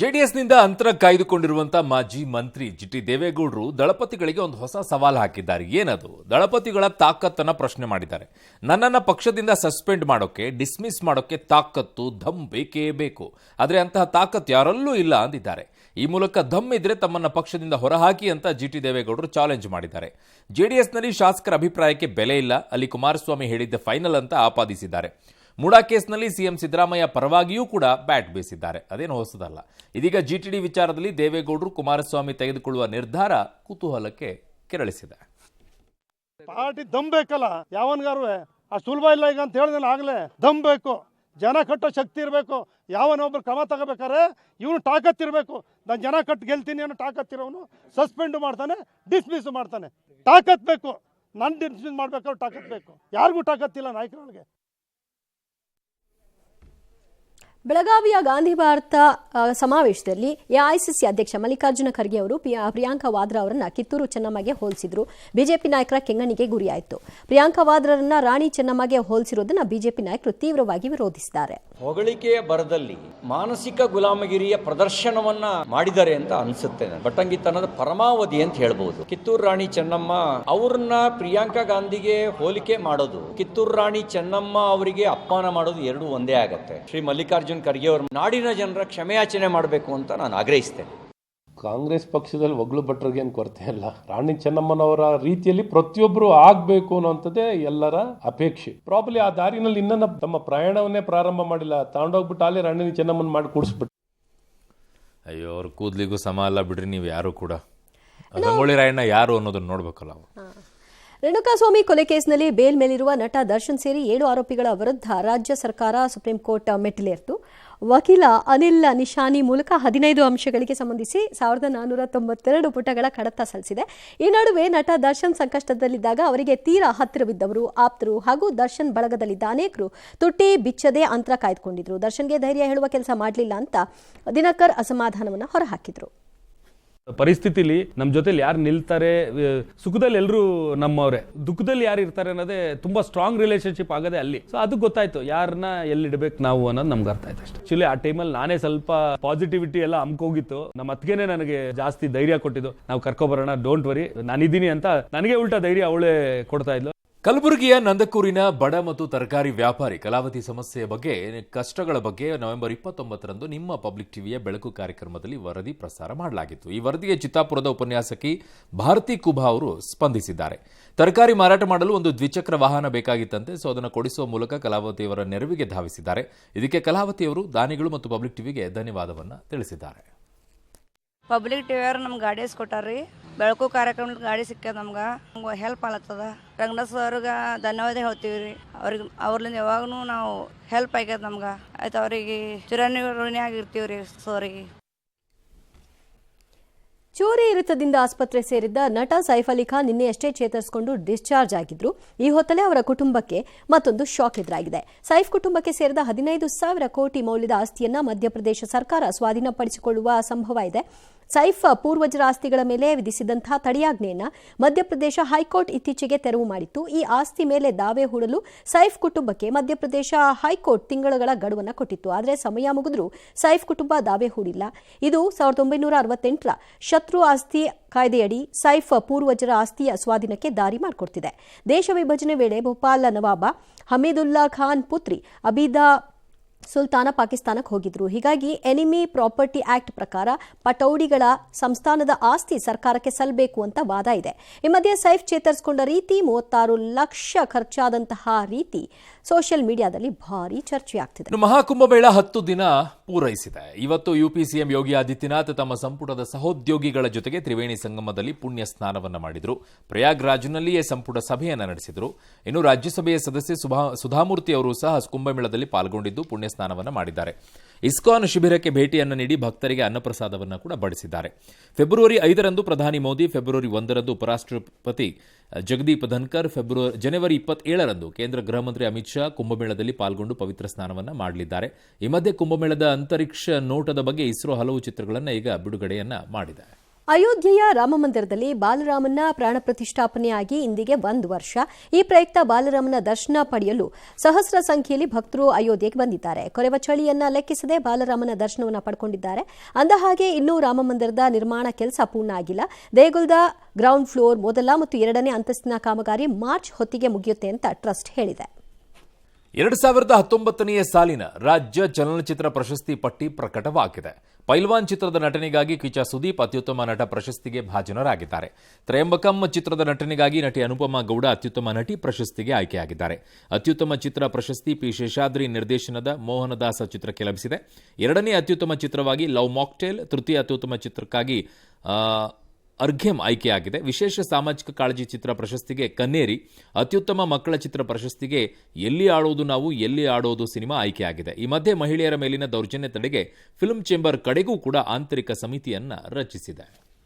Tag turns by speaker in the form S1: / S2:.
S1: ಜೆಡಿಎಸ್ನಿಂದ ಅಂತರ ಕಾಯ್ದುಕೊಂಡಿರುವಂತಹ ಮಾಜಿ ಮಂತ್ರಿ ಜಿಟಿ ದೇವೇಗೌಡರು ದಳಪತಿಗಳಿಗೆ ಒಂದು ಹೊಸ ಸವಾಲು ಹಾಕಿದ್ದಾರೆ. ಏನದು? ದಳಪತಿಗಳ ತಾಕತ್ತನ್ನ ಪ್ರಶ್ನೆ ಮಾಡಿದ್ದಾರೆ. ನನ್ನನ್ನ ಪಕ್ಷದಿಂದ ಸಸ್ಪೆಂಡ್ ಮಾಡೋಕೆ, ಡಿಸ್ಮಿಸ್ ಮಾಡೋಕೆ ತಾಕತ್ತು, ದಮ್ ಬೇಕೇ ಬೇಕು. ಆದರೆ ಅಂತಹ ತಾಕತ್ ಯಾರಲ್ಲೂ ಇಲ್ಲ ಅಂದಿದ್ದಾರೆ. ಈ ಮೂಲಕ ದಮ್ ಇದ್ರೆ ತಮ್ಮನ್ನ ಪಕ್ಷದಿಂದ ಹೊರಹಾಕಿ ಅಂತ ಜಿಟಿ ದೇವೇಗೌಡರು ಚಾಲೆಂಜ್ ಮಾಡಿದ್ದಾರೆ. ಜೆಡಿಎಸ್ನಲ್ಲಿ ಶಾಸಕರ ಅಭಿಪ್ರಾಯಕ್ಕೆ ಬೆಲೆ ಇಲ್ಲ, ಅಲ್ಲಿ ಕುಮಾರಸ್ವಾಮಿ ಹೇಳಿದ್ದ ಫೈನಲ್ ಅಂತ ಆಪಾದಿಸಿದ್ದಾರೆ. ಮೂಡಾ ಕೇಸ್ನಲ್ಲಿ ಸಿಎಂ ಸಿದ್ದರಾಮಯ್ಯ ಪರವಾಗಿಯೂ ಕೂಡ ಬ್ಯಾಟ್ ಬೀಸಿದ್ದಾರೆ. ಅದೇನು ಹೊಸದಲ್ಲ. ಇದೀಗ ಜಿಟಿಡಿ ವಿಚಾರದಲ್ಲಿ ದೇವೇಗೌಡರು ಕುಮಾರಸ್ವಾಮಿ ತೆಗೆದುಕೊಳ್ಳುವ ನಿರ್ಧಾರ ಕುತೂಹಲಕ್ಕೆ ಕೆರಳಿಸಿದೆ.
S2: ಪಾರ್ಟಿ ದಮ್ ಬೇಕಲ್ಲ, ಯಾವನ್ಗಾರು ಅಷ್ಟು ಸುಲಭ ಇಲ್ಲ ಈಗ ಅಂತ ಹೇಳಿದ್ರೆ ಆಗಲೇ ದಮ್ ಬೇಕು, ಜನ ಕಟ್ಟೋ ಶಕ್ತಿ ಇರಬೇಕು. ಯಾವನೊಬ್ಬರು ಕ್ರಮ ತಗೋಬೇಕಾರೆ ಇವನು ತಾಕತ್ತಿರಬೇಕು. ನಾನು ಜನ ಕಟ್ಟು ಗೆಲ್ತೀನಿ ಅನ್ನೋ ತಾಕತ್ತಿರೋನು ಸಸ್ಪೆಂಡ್ ಮಾಡ್ತಾನೆ, ಡಿಸ್ಮಿಸ್ ಮಾಡ್ತಾನೆ. ತಾಕತ್ ಬೇಕು. ನಾನು ಡಿಸ್ಮಿಸ್ ಮಾಡ್ಬೇಕಾದ್ರೆ ತಾಕತ್ ಬೇಕು. ಯಾರಿಗೂ ತಾಕತ್ತಿಲ್ಲ ನಾಯಕರಿಗೆ.
S3: ಬೆಳಗಾವಿಯ ಗಾಂಧಿ ಭಾರತ ಸಮಾವೇಶದಲ್ಲಿ ಎಐಸಿಸಿ ಅಧ್ಯಕ್ಷ ಮಲ್ಲಿಕಾರ್ಜುನ ಖರ್ಗೆ ಅವರು ಪ್ರಿಯಾಂಕಾ ವಾದ್ರಾ ಅವರನ್ನ ಕಿತ್ತೂರು ಚೆನ್ನಮ್ಮಗೆ ಹೋಲಿಸಿದ್ರು. ಬಿಜೆಪಿ ನಾಯಕರ ಕೆಂಗಣ್ಣಿಗೆ ಗುರಿಯಾಯಿತು. ಪ್ರಿಯಾಂಕಾ ವಾದ್ರಾರನ್ನ ರಾಣಿ ಚೆನ್ನಮ್ಮಗೆ ಹೋಲಿಸಿರೋದನ್ನ ಬಿಜೆಪಿ ನಾಯಕರು ತೀವ್ರವಾಗಿ ವಿರೋಧಿಸಿದ್ದಾರೆ.
S4: ಹೊಗಳಿಕೆಯ ಬರದಲ್ಲಿ ಮಾನಸಿಕ ಗುಲಾಮಗಿರಿಯ ಪ್ರದರ್ಶನವನ್ನ ಮಾಡಿದ್ದಾರೆ ಅಂತ ಅನ್ಸುತ್ತೆ. ಬಟ್ಟಂಗಿತನದ ಪರಮಾವಧಿ ಅಂತ ಹೇಳ್ಬಹುದು. ಕಿತ್ತೂರು ರಾಣಿ ಚೆನ್ನಮ್ಮ ಅವ್ರನ್ನ ಪ್ರಿಯಾಂಕಾ ಗಾಂಧಿಗೆ ಹೋಲಿಕೆ ಮಾಡೋದು, ಕಿತ್ತೂರು ರಾಣಿ ಚೆನ್ನಮ್ಮ ಅವರಿಗೆ ಅಪಮಾನ ಮಾಡೋದು ಎರಡು ಒಂದೇ ಆಗತ್ತೆ. ಶ್ರೀ ಮಲ್ಲಿಕಾರ್ಜುನ್ ಖರ್ಗೆ ಅವರು ನಾಡಿನ ಜನರ ಕ್ಷಮೆಯಾಚನೆ ಮಾಡಬೇಕು ಅಂತ ನಾನು ಆಗ್ರಹಿಸ್ತೇನೆ.
S5: ಕಾಂಗ್ರೆಸ್ ಪಕ್ಷದಲ್ಲಿ ಒಗ್ಲು ಭಟ್ರಿಗೆ ಏನು ಕೊರತೆ ಇಲ್ಲ. ರಾಣಿ ಚೆನ್ನಮ್ಮನವರ ರೀತಿಯಲ್ಲಿ ಪ್ರತಿಯೊಬ್ಬರು ಆಗ್ಬೇಕು ಅನ್ನೋಂಥದ್ದೇ ಎಲ್ಲರ ಅಪೇಕ್ಷೆ. ಪ್ರಾಬ್ಲಿ ಆ ದಾರಿನಲ್ಲಿ ಇನ್ನೂ ತಮ್ಮ ಪ್ರಯಾಣವನ್ನೇ ಪ್ರಾರಂಭ ಮಾಡಿಲ್ಲ. ತಗೊಂಡೋಗ್ಬಿಟ್ಟು ಅಲ್ಲೇ ರಾಣಿ ಚೆನ್ನಮ್ಮನ ಮಾಡಿ ಕೂಡಿಸ್ಬಿಟ್ಟು.
S1: ಅಯ್ಯೋ, ಅವ್ರ ಕೂದ್ಲಿಗೂ ಸಮ ಅಲ್ಲ ಬಿಡ್ರಿ. ನೀವು ಯಾರು ಕೂಡ ಸಂಗೊಳ್ಳಿ ರಾಯಣ್ಣ ಯಾರು ಅನ್ನೋದನ್ನ ನೋಡ್ಬೇಕಲ್ಲ.
S3: ರೇಣುಕಾಸ್ವಾಮಿ ಕೊಲೆ ಕೇಸ್ನಲ್ಲಿ ಬೇಲ್ ಮೇಲಿರುವ ನಟ ದರ್ಶನ್ ಸೇರಿ 7 ಆರೋಪಿಗಳ ವಿರುದ್ಧ ರಾಜ್ಯ ಸರ್ಕಾರ ಸುಪ್ರೀಂ ಕೋರ್ಟ್ ಮೆಟ್ಟಿಲೇರಿತು. ವಕೀಲ ಅನಿಲ್ ನಿಶಾನಿ ಮೂಲಕ 15 ಅಂಶಗಳಿಗೆ ಸಂಬಂಧಿಸಿ 1492 ಪುಟಗಳ ಕಡತ ಸಲ್ಲಿಸಿದೆ. ಈ ನಡುವೆ ನಟ ದರ್ಶನ್ ಸಂಕಷ್ಟದಲ್ಲಿದ್ದಾಗ ಅವರಿಗೆ ತೀರಾ ಹತ್ತಿರವಿದ್ದವರು, ಆಪ್ತರು ಹಾಗೂ ದರ್ಶನ್ ಬಳಗದಲ್ಲಿದ್ದ ಅನೇಕರು ತುಟಿ ಬಿಚ್ಚದೆ ಅಂತರ ಕಾಯ್ದುಕೊಂಡಿದ್ರು. ದರ್ಶನ್ಗೆ ಧೈರ್ಯ ಹೇಳುವ ಕೆಲಸ ಮಾಡಲಿಲ್ಲ ಅಂತ ದಿನಕರ್ ಅಸಮಾಧಾನವನ್ನು ಹೊರಹಾಕಿದ್ರು.
S6: ಪರಿಸ್ಥಿತಿಲಿ ನಮ್ಮ ಜೊತೆಲಿ ಯಾರು ನಿಲ್ತಾರೆ, ಸುಖದಲ್ಲಿ ಎಲ್ಲರೂ ನಮ್ಮವ್ರೆ, ದುಃಖದಲ್ಲಿ ಯಾರು ಇರ್ತಾರೆ ಅನ್ನೋದೇ ತುಂಬಾ ಸ್ಟ್ರಾಂಗ್ ರಿಲೇಶನ್ಶಿಪ್ ಆಗದೆ ಅಲ್ಲಿ. ಸೊ ಅದು ಗೊತ್ತಾಯ್ತು ಯಾರನ್ನ ಎಲ್ಲಿಡ್ಬೇಕು ನಾವು ಅನ್ನೋದು ನಮ್ಗೆ ಅರ್ಥ ಆಯ್ತು ಅಷ್ಟೇ. ಆಕ್ಚುಲಿ ಆ ಟೈಮಲ್ಲಿ ನಾನೇ ಸ್ವಲ್ಪ ಪಾಸಿಟಿವಿಟಿ ಎಲ್ಲ ಹಮ್ಕೋಗಿತ್ತು. ನಮ್ಮ ಅತ್ತಿಗೆನೆ ನನಗೆ ಜಾಸ್ತಿ ಧೈರ್ಯ ಕೊಟ್ಟಿದ್ದು, ನಾವು ಕರ್ಕೊಬರೋಣ, ಡೋಂಟ್ ವರಿ ನಾನಿದ್ದೀನಿ ಅಂತ. ನನಗೆ ಉಲ್ಟಾ ಧೈರ್ಯ ಅವಳೇ ಕೊಡ್ತಾ ಇದ್ಲು.
S1: ಕಲಬುರಗಿಯ ನಂದಕೂರಿನ ಬಡ ಮತ್ತು ತರಕಾರಿ ವ್ಯಾಪಾರಿ ಕಲಾವತಿ ಸಮಸ್ಯೆಯ ಬಗ್ಗೆ, ಕಷ್ಟಗಳ ಬಗ್ಗೆ ನವೆಂಬರ್ 29ರಂದು ನಿಮ್ಮ ಪಬ್ಲಿಕ್ ಟಿವಿಯ ಬೆಳಕು ಕಾರ್ಯಕ್ರಮದಲ್ಲಿ ವರದಿ ಪ್ರಸಾರ ಮಾಡಲಾಗಿತ್ತು. ಈ ವರದಿಗೆ ಚಿತ್ತಾಪುರದ ಉಪನ್ಯಾಸಕಿ ಭಾರತಿ ಕುಭಾ ಅವರು ಸ್ಪಂದಿಸಿದ್ದಾರೆ. ತರಕಾರಿ ಮಾರಾಟ ಮಾಡಲು ಒಂದು ದ್ವಿಚಕ್ರ ವಾಹನ ಬೇಕಾಗಿತ್ತಂತೆ. ಸೊ ಅದನ್ನು ಕೊಡಿಸುವ ಮೂಲಕ ಕಲಾವತಿಯವರ ನೆರವಿಗೆ ಧಾವಿಸಿದ್ದಾರೆ. ಇದಕ್ಕೆ ಕಲಾವತಿಯವರು ದಾನಿಗಳು ಮತ್ತು ಪಬ್ಲಿಕ್ ಟಿವಿಗೆ ಧನ್ಯವಾದವನ್ನ ತಿಳಿಸಿದ್ದಾರೆ.
S7: ಪಬ್ಲಿಕ್ ಟಿವಿಯವ್ರು ನಮ್ಗೆ ಗಾಡಿ ಕೊಟ್ಟಾರ್ರಿ. ಬೆಳಕು ಕಾರ್ಯಕ್ರಮದ ಗಾಡಿ ಸಿಕ್ಕದ ನಮ್ಗೆ ಹೆಲ್ಪ್ ಆಲತ್ತದ. ರಂಗನಾಥ್ ಸರ್ಗೆ ಧನ್ಯವಾದ ಹೇಳ್ತೀವಿ ರೀ. ಅವ್ರಲಿಂದ ಯಾವಾಗೂ ನಾವು ಹೆಲ್ಪ್ ಆಗ್ಯದ ನಮ್ಗೆ. ಆಯ್ತು, ಅವರಿಗೆ ಚಿರಋಣಿ ಆಗಿರ್ತೀವಿ ರೀ ಸರಿಗೆ.
S3: ಚೋರಿ ಇರುತ್ತದಿಂದ ಆಸ್ಪತ್ರೆ ಸೇರಿದ್ದ ನಟ ಸೈಫ್ ಅಲಿ ಖಾನ್ ನಿನ್ನೆಯಷ್ಟೇ ಚೇತರಿಸಿಕೊಂಡು ಡಿಸ್ಚಾರ್ಜ್ ಆಗಿದ್ರು. ಈ ಹೊತ್ತಲೇ ಅವರ ಕುಟುಂಬಕ್ಕೆ ಮತ್ತೊಂದು ಶಾಕ್ ಎದುರಾಗಿದೆ. ಸೈಫ್ ಕುಟುಂಬಕ್ಕೆ ಸೇರಿದ 15,000 ಕೋಟಿ ಮೌಲ್ಯದ ಆಸ್ತಿಯನ್ನ ಮಧ್ಯಪ್ರದೇಶ ಸರ್ಕಾರ ಸ್ವಾಧೀನಪಡಿಸಿಕೊಳ್ಳುವ ಸಂಭವ ಇದೆ. ಸೈಫ್ ಪೂರ್ವಜರ ಆಸ್ತಿಗಳ ಮೇಲೆ ವಿಧಿಸಿದಂತಹ ತಡೆಯಾಜ್ಞೆಯನ್ನ ಮಧ್ಯಪ್ರದೇಶ ಹೈಕೋರ್ಟ್ ಇತ್ತೀಚೆಗೆ ತೆರವು ಮಾಡಿತ್ತು. ಈ ಆಸ್ತಿ ಮೇಲೆ ದಾವೆ ಹೂಡಲು ಸೈಫ್ ಕುಟುಂಬಕ್ಕೆ ಮಧ್ಯಪ್ರದೇಶ ಹೈಕೋರ್ಟ್ ತಿಂಗಳುಗಳ ಗಡುವನ್ನು ಕೊಟ್ಟಿತ್ತು. ಆದರೆ ಸಮಯ ಮುಗಿದ್ರೂ ಸೈಫ್ ಕುಟುಂಬ ದಾವೆ ಹೂಡಿಲ್ಲ. ಇದು 1968ರ ಶತ್ರು ಆಸ್ತಿ ಕಾಯ್ದೆಯಡಿ ಸೈಫ್ ಪೂರ್ವಜರ ಆಸ್ತಿಯ ಸ್ವಾಧೀನಕ್ಕೆ ದಾರಿ ಮಾಡಿಕೊಡ್ತಿದೆ. ದೇಶ ವಿಭಜನೆ ವೇಳೆ ಭೋಪಾಲ್ ನವಾಬ ಹಮೀದುಲ್ಲಾ ಖಾನ್ ಪುತ್ರಿ ಅಬೀದಾ ಸುಲ್ತಾನ ಪಾಕಿಸ್ತಾನಕ್ಕೆ ಹೋಗಿದ್ರು. ಹೀಗಾಗಿ ಎನಿಮಿ ಪ್ರಾಪರ್ಟಿ ಆಕ್ಟ್ ಪ್ರಕಾರ ಪಟೌಡಿಗಳ ಸಂಸ್ಥಾನದ ಆಸ್ತಿ ಸರ್ಕಾರಕ್ಕೆ ಸಲ್ಲಬೇಕು ಅಂತ ವಾದ ಇದೆ. ಈ ಮಧ್ಯೆ ಸೈಫ್ ಚೇತರಿಸಿಕೊಂಡ ರೀತಿ, 36 ಲಕ್ಷ ಖರ್ಚಾದಂತಹ ರೀತಿ ಸೋಷಿಯಲ್ ಮೀಡಿಯಾದಲ್ಲಿ ಭಾರಿ ಚರ್ಚೆಯಾಗ್ತಿದೆ.
S1: ಮಹಾಕುಂಭಮೇಳ 10 ದಿನ ಪೂರೈಸಿದೆ. ಇವತ್ತು ಯುಪಿ ಸಿಎಂ ಯೋಗಿ ಆದಿತ್ಯನಾಥ್ ತಮ್ಮ ಸಂಪುಟದ ಸಹೋದ್ಯೋಗಿಗಳ ಜೊತೆಗೆ ತ್ರಿವೇಣಿ ಸಂಗಮದಲ್ಲಿ ಪುಣ್ಯ ಸ್ನಾನವನ್ನು ಮಾಡಿದರು. ಪ್ರಯಾಗ್ರಾಜ್ನಲ್ಲಿಯೇ ಸಂಪುಟ ಸಭೆಯನ್ನು ನಡೆಸಿದರು. ಇನ್ನು ರಾಜ್ಯಸಭೆಯ ಸದಸ್ಯೆ ಸುಧಾಮೂರ್ತಿ ಅವರು ಸಹ ಕುಂಭಮೇಳದಲ್ಲಿ ಪಾಲ್ಗೊಂಡಿದ್ದು ಪುಣ್ಯ ಸ್ನಾನವನ್ನು ಮಾಡಿದ್ದಾರೆ. ಇಸ್ಕಾನ್ ಶಿಬಿರಕ್ಕೆ ಭೇಟಿಯನ್ನು ನೀಡಿ ಭಕ್ತರಿಗೆ ಅನ್ನಪ್ರಸಾದವನ್ನು ಕೂಡ ಬಡಿಸಿದ್ದಾರೆ. ಫೆಬ್ರವರಿ 5ರಂದು ಪ್ರಧಾನಿ ಮೋದಿ, ಫೆಬ್ರವರಿ 1ರಂದು ಉಪರಾಷ್ಟ್ರಪತಿ ಜಗದೀಪ್ ಧನ್ಕರ್, ಜನವರಿ 27ರಂದು ಕೇಂದ್ರ ಗೃಹ ಮಂತ್ರಿ ಅಮಿತ್ ಶಾ ಕುಂಭಮೇಳದಲ್ಲಿ ಪಾಲ್ಗೊಂಡು ಪವಿತ್ರ ಸ್ನಾನವನ್ನು ಮಾಡಲಿದ್ದಾರೆ. ಈ ಮಧ್ಯೆ ಕುಂಭಮೇಳದ ಅಂತರಿಕ್ಷ ನೋಟದ ಬಗ್ಗೆ ಇಸ್ರೋ ಹಲವು ಚಿತ್ರಗಳನ್ನು ಈಗ ಬಿಡುಗಡೆಯನ್ನ ಮಾಡಿದೆ.
S3: ಅಯೋಧ್ಯೆಯ ರಾಮಮಂದಿರದಲ್ಲಿ ಬಾಲರಾಮನ ಪ್ರಾಣ ಪ್ರತಿಷ್ಠಾಪನೆಯಾಗಿ ಇಂದಿಗೆ 1 ವರ್ಷ. ಈ ಪ್ರಯುಕ್ತ ಬಾಲರಾಮನ ದರ್ಶನ ಪಡೆಯಲು ಸಹಸ್ರ ಸಂಖ್ಯೆಯಲ್ಲಿ ಭಕ್ತರು ಅಯೋಧ್ಯೆಗೆ ಬಂದಿದ್ದಾರೆ. ಕೊರೆವ ಚಳಿಯನ್ನ ಲೆಕ್ಕಿಸದೆ ಬಾಲರಾಮನ ದರ್ಶನವನ್ನು ಪಡ್ಕೊಂಡಿದ್ದಾರೆ. ಅಂದಹಾಗೆ ಇನ್ನೂ ರಾಮಮಂದಿರದ ನಿರ್ಮಾಣ ಕೆಲಸ ಪೂರ್ಣ ಆಗಿಲ್ಲ. ದೇಗುಲದ ಗ್ರೌಂಡ್ ಫ್ಲೋರ್ ಮೊದಲ ಮತ್ತು 2ನೇ ಅಂತಸ್ತಿನ ಕಾಮಗಾರಿ ಮಾರ್ಚ್ ಹೊತ್ತಿಗೆ ಮುಗಿಯುತ್ತೆ ಅಂತ ಟ್ರಸ್ಟ್ ಹೇಳಿದೆ.
S1: 2019ನೇ ಸಾಲಿನ ರಾಜ್ಯ ಚಲನಚಿತ್ರ ಪ್ರಶಸ್ತಿ ಪಟ್ಟಿ ಪ್ರಕಟವಾಗಿದೆ. ಪೈಲ್ವಾನ್ ಚಿತ್ರದ ನಟನೆಗಾಗಿ ಕಿಚ್ಚ ಸುದೀಪ್ ಅತ್ಯುತ್ತಮ ನಟ ಪ್ರಶಸ್ತಿಗೆ ಭಾಜನರಾಗಿದ್ದಾರೆ. ತ್ರಯಂಬಕಂ ಚಿತ್ರದ ನಟನೆಗಾಗಿ ನಟಿ ಅನುಪಮಾ ಗೌಡ ಅತ್ಯುತ್ತಮ ನಟಿ ಪ್ರಶಸ್ತಿಗೆ ಆಯ್ಕೆಯಾಗಿದ್ದಾರೆ. ಅತ್ಯುತ್ತಮ ಚಿತ್ರ ಪ್ರಶಸ್ತಿ ಪಿ ಶೇಷಾದ್ರಿ ನಿರ್ದೇಶನದ ಮೋಹನದಾಸ ಚಿತ್ರಕ್ಕೆ ಲಭಿಸಿದೆ. 2ನೇ ಅತ್ಯುತ್ತಮ ಚಿತ್ರವಾಗಿ ಲವ್ ಮಾಕ್ಟೇಲ್, ತೃತೀಯ ಅತ್ಯುತ್ತಮ ಚಿತ್ರಕ್ಕಾಗಿ ಅರ್ಘ್ಯಂ ಆಯ್ಕೆಯಾಗಿದೆ. ವಿಶೇಷ ಸಾಮಾಜಿಕ ಕಾಳಜಿ ಚಿತ್ರ ಪ್ರಶಸ್ತಿಗೆ ಕನ್ನೇರಿ, ಅತ್ಯುತ್ತಮ ಮಕ್ಕಳ ಚಿತ್ರ ಪ್ರಶಸ್ತಿಗೆ ಎಲ್ಲಿ ಆಡೋದು ನಾವು ಎಲ್ಲಿ ಆಡೋದು ಸಿನಿಮಾ ಆಯ್ಕೆಯಾಗಿದೆ. ಈ ಮಧ್ಯೆ ಮಹಿಳೆಯರ ಮೇಲಿನ ದೌರ್ಜನ್ಯ ತಡೆಗೆ ಫಿಲ್ಮ್ ಚೇಂಬರ್ ಕಡೆಗೂ ಕೂಡ ಆಂತರಿಕ ಸಮಿತಿಯನ್ನ ರಚಿಸಿದೆ.